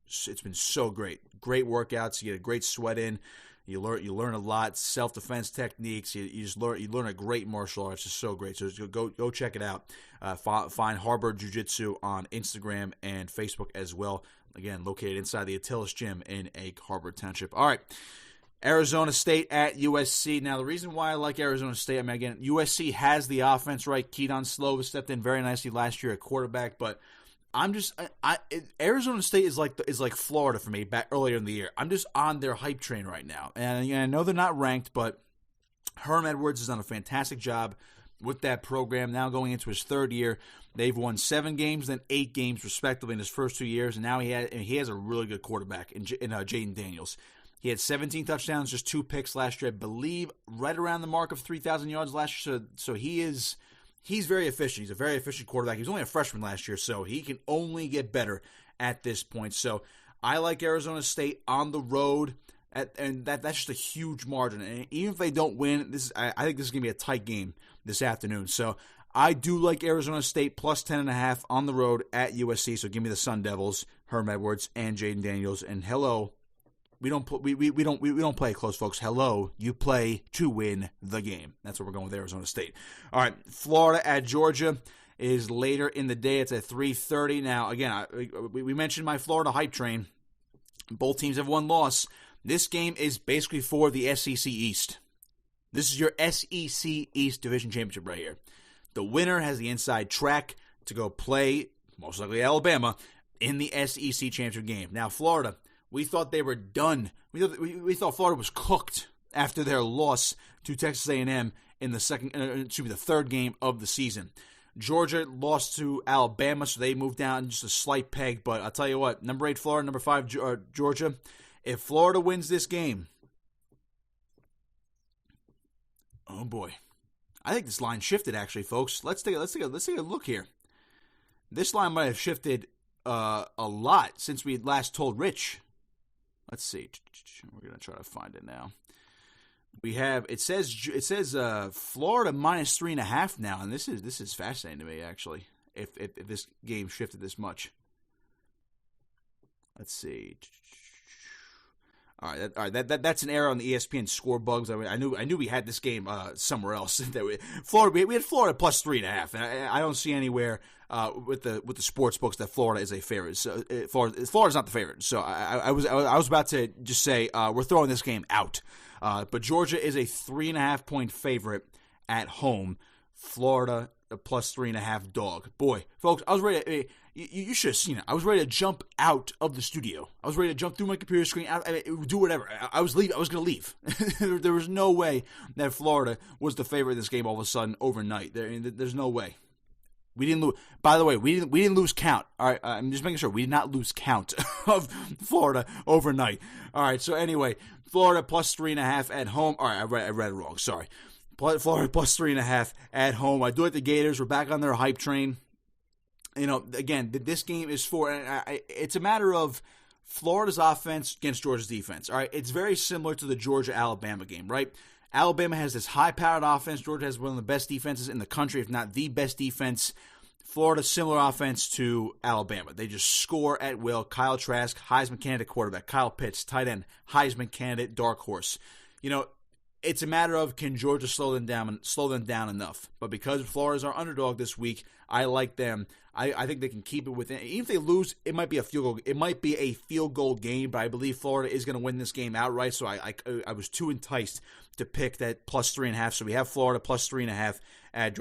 so great. Great workouts. You get a great sweat in. You learn a lot, self-defense techniques. You learn a great martial arts. It's so great. So just go check it out. Find Harbor Jiu Jitsu on Instagram and Facebook as well. Again, located inside the Attilas Gym in Egg Harbor Township. All right. Arizona State at USC. Now, the reason why I like Arizona State, I mean, again, USC has the offense, right? Keaton Slovis stepped in very nicely last year at quarterback, but Arizona State is like Florida for me back earlier in the year. I'm just on their hype train right now. And I know they're not ranked, but Herm Edwards has done a fantastic job with that program. Now going into his 3rd year, they've won 7 games, then 8 games respectively in his first 2 years, and now he has a really good quarterback in Jaden Daniels. He had 17 touchdowns, just 2 picks last year, I believe, right around the mark of 3,000 yards last year. So he's very efficient. He's a very efficient quarterback. He was only a freshman last year, so he can only get better at this point. So I like Arizona State on the road, and that's just a huge margin. And even if they don't win, I think this is going to be a tight game this afternoon. So I do like Arizona State plus 10.5 on the road at USC. So give me the Sun Devils, Herm Edwards, and Jaden Daniels. And hello. We don't play it close, folks. Hello, you play to win the game. That's what we're going with Arizona State. All right, Florida at Georgia is later in the day. It's at 3:30. Now, again, we mentioned my Florida hype train. Both teams have one loss. This game is basically for the SEC East. This is your SEC East Division Championship right here. The winner has the inside track to go play, most likely Alabama, in the SEC Championship game. Now, Florida, we thought they were done. We thought Florida was cooked after their loss to Texas A&M in the 3rd game of the season. Georgia lost to Alabama, so they moved down just a slight peg. But I'll tell you what, number 8 Florida, number 5 Georgia. If Florida wins this game, oh boy, I think this line shifted actually, folks. Let's take a look here. This line might have shifted a lot since we had last told Rich. Let's see. We're gonna try to find it now. We have it says Florida minus 3.5 now, and this is fascinating to me actually. If this game shifted this much, let's see. All right, that's an error on the ESPN score bugs. I mean, I knew we had this game somewhere else. We had Florida plus 3.5, and I don't see anywhere with the sports books that Florida is a favorite. So Florida's not the favorite. So I was about to just say we're throwing this game out. But Georgia is a 3.5 point favorite at home. Florida a plus 3.5 dog. Boy, folks, I was ready to, you should have seen it. I was ready to jump out of the studio. I was ready to jump through my computer screen, do whatever. I was going to leave. There was no way that Florida was the favorite in this game all of a sudden overnight. There's no way. We didn't lose. By the way, we didn't lose count. All right, I'm just making sure we did not lose count of Florida overnight. All right, so anyway, Florida plus 3.5 at home. All right, I read it wrong. Sorry. Florida plus 3.5 at home. I do like the Gators. We're back on their hype train. Again, this game is it's a matter of Florida's offense against Georgia's defense. All right, it's very similar to the Georgia-Alabama game, right? Alabama has this high-powered offense. Georgia has one of the best defenses in the country, if not the best defense. Florida, similar offense to Alabama. They just score at will. Kyle Trask, Heisman candidate quarterback. Kyle Pitts, tight end, Heisman candidate, dark horse. It's a matter of, can Georgia slow them down enough? But because Florida's our underdog this week, I like them. I think they can keep it within. Even if they lose, it might be a field goal. It might be a field goal game, but I believe Florida is going to win this game outright. So I was too enticed to pick that plus 3.5. So we have Florida plus 3.5 at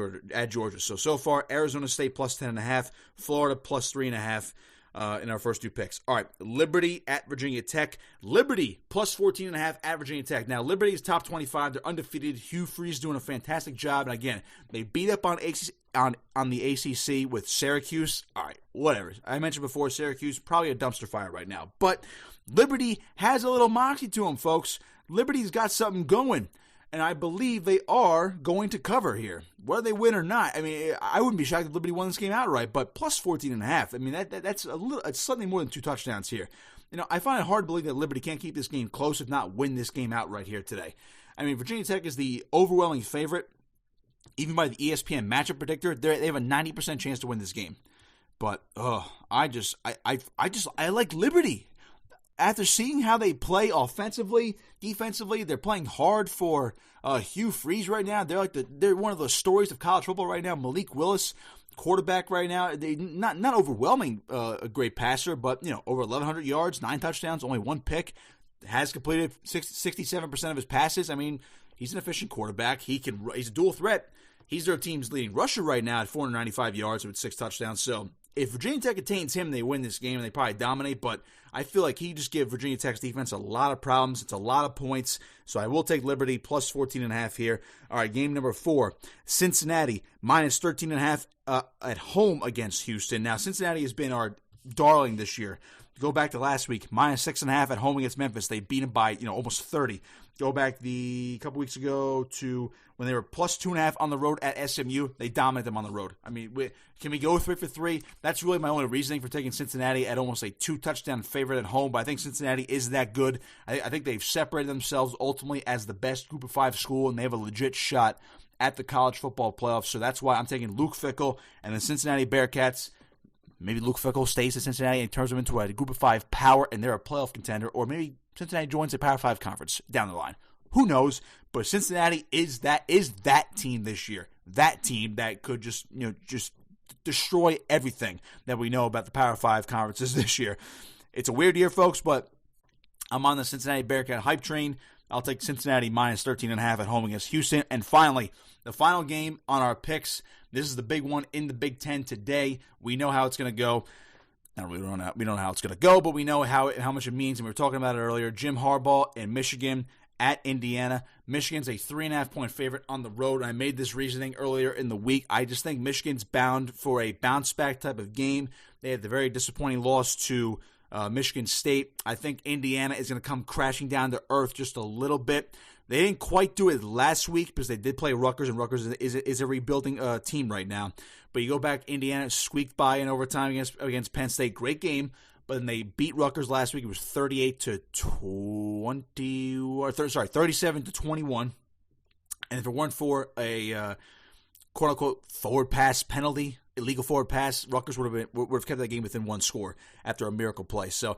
Georgia. So far, Arizona State plus 10.5, Florida plus 3.5. In our first two picks. All right, Liberty at Virginia Tech. Liberty plus 14.5 at Virginia Tech. Now, Liberty is top 25. They're undefeated. Hugh Freeze doing a fantastic job. And again, they beat up on the ACC with Syracuse. All right, whatever. I mentioned before, Syracuse, probably a dumpster fire right now. But Liberty has a little moxie to them, folks. Liberty's got something going. And I believe they are going to cover here. Whether they win or not, I mean, I wouldn't be shocked if Liberty won this game outright, but plus 14.5. I mean, that's it's something more than 2 touchdowns here. I find it hard to believe that Liberty can't keep this game close, if not win this game outright here today. I mean, Virginia Tech is the overwhelming favorite. Even by the ESPN matchup predictor, they have a 90% chance to win this game. But I like Liberty. After seeing how they play offensively, defensively, they're playing hard for Hugh Freeze right now. They're one of the stories of college football right now. Malik Willis, quarterback right now. They not overwhelming a great passer, but over 1,100 yards, 9 touchdowns, only 1 pick. Has completed 67% of his passes. I mean, he's an efficient quarterback. He's a dual threat. He's their team's leading rusher right now at 495 yards with 6 touchdowns. So if Virginia Tech attains him, they win this game and they probably dominate. But I feel like he just gave Virginia Tech's defense a lot of problems. It's a lot of points. So I will take Liberty plus 14.5 here. All right, game number 4. Cincinnati minus 13.5 at home against Houston. Now, Cincinnati has been our darling this year. Go back to last week, minus 6.5 at home against Memphis. They beat them by almost 30. Go back a couple weeks ago to when they were plus 2.5 on the road at SMU. They dominated them on the road. I mean, can we go 3 for 3? That's really my only reasoning for taking Cincinnati at almost a 2-touchdown favorite at home. But I think Cincinnati is that good. I think they've separated themselves ultimately as the best Group of 5 school, and they have a legit shot at the college football playoffs. So that's why I'm taking Luke Fickell and the Cincinnati Bearcats. Maybe Luke Fickell stays at Cincinnati and turns them into a Group of 5 power, and they're a playoff contender. Or maybe Cincinnati joins a Power 5 conference down the line. Who knows? But Cincinnati is that team this year. That team that could just destroy everything that we know about the Power 5 conferences this year. It's a weird year, folks, but I'm on the Cincinnati Bearcat hype train. I'll take Cincinnati minus 13.5 at home against Houston. And finally, the final game on our picks. This is the big one in the Big Ten today. We know how it's going to go. Not really, we don't know how it's going to go, but we know how much it means. And we were talking about it earlier. Jim Harbaugh and Michigan at Indiana. Michigan's a 3.5 point favorite on the road. I made this reasoning earlier in the week. I just think Michigan's bound for a bounce back type of game. They had the very disappointing loss to Michigan State. I think Indiana is going to come crashing down to earth just a little bit. They didn't quite do it last week because they did play Rutgers, and Rutgers is a rebuilding team right now. But you go back, Indiana squeaked by in overtime against Penn State. Great game, but then they beat Rutgers last week. It was 37-21. And if it weren't for a quote-unquote forward pass penalty, illegal forward pass, Rutgers would have kept that game within 1 score after a miracle play. So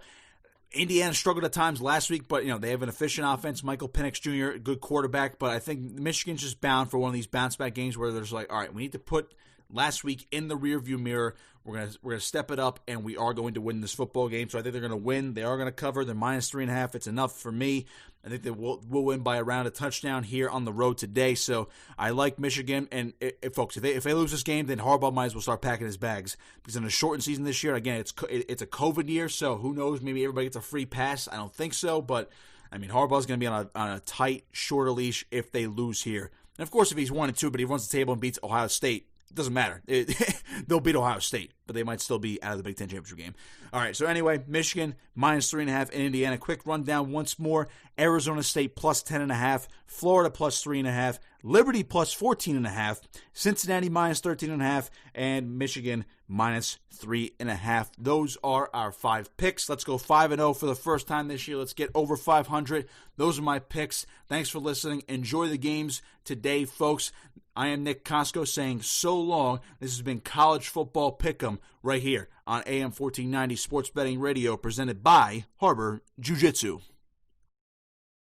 Indiana struggled at times last week, but they have an efficient offense. Michael Penix Jr., a good quarterback, but I think Michigan's just bound for one of these bounce-back games where there's like, all right, we need to put last week in the rearview mirror. We're gonna step it up, and we are going to win this football game. So I think they're going to win. They are going to cover. They're -3.5. It's enough for me. I think they will win by around a touchdown here on the road today. So I like Michigan. And folks, if they lose this game, then Harbaugh might as well start packing his bags, because in a shortened season this year, again, it's a COVID year, so who knows? Maybe everybody gets a free pass. I don't think so, but I mean, Harbaugh's going to be on a tight, shorter leash if they lose here. And of course, if he's 1-2, but he runs the table and beats Ohio State, it doesn't matter. They'll beat Ohio State, but they might still be out of the Big Ten championship game. All right, so anyway, Michigan -3.5 in Indiana. Quick rundown once more. Arizona State +10.5. Florida +3.5. Liberty +14.5. Cincinnati -13.5. And Michigan -3.5. Those are our 5 picks. Let's go 5-0 for the first time this year. Let's get over 500. Those are my picks. Thanks for listening. Enjoy the games today, folks. I am Nick Kosko saying so long. This has been College Football Pick'em right here on AM 1490 Sports Betting Radio, presented by Harbor Jiu Jitsu.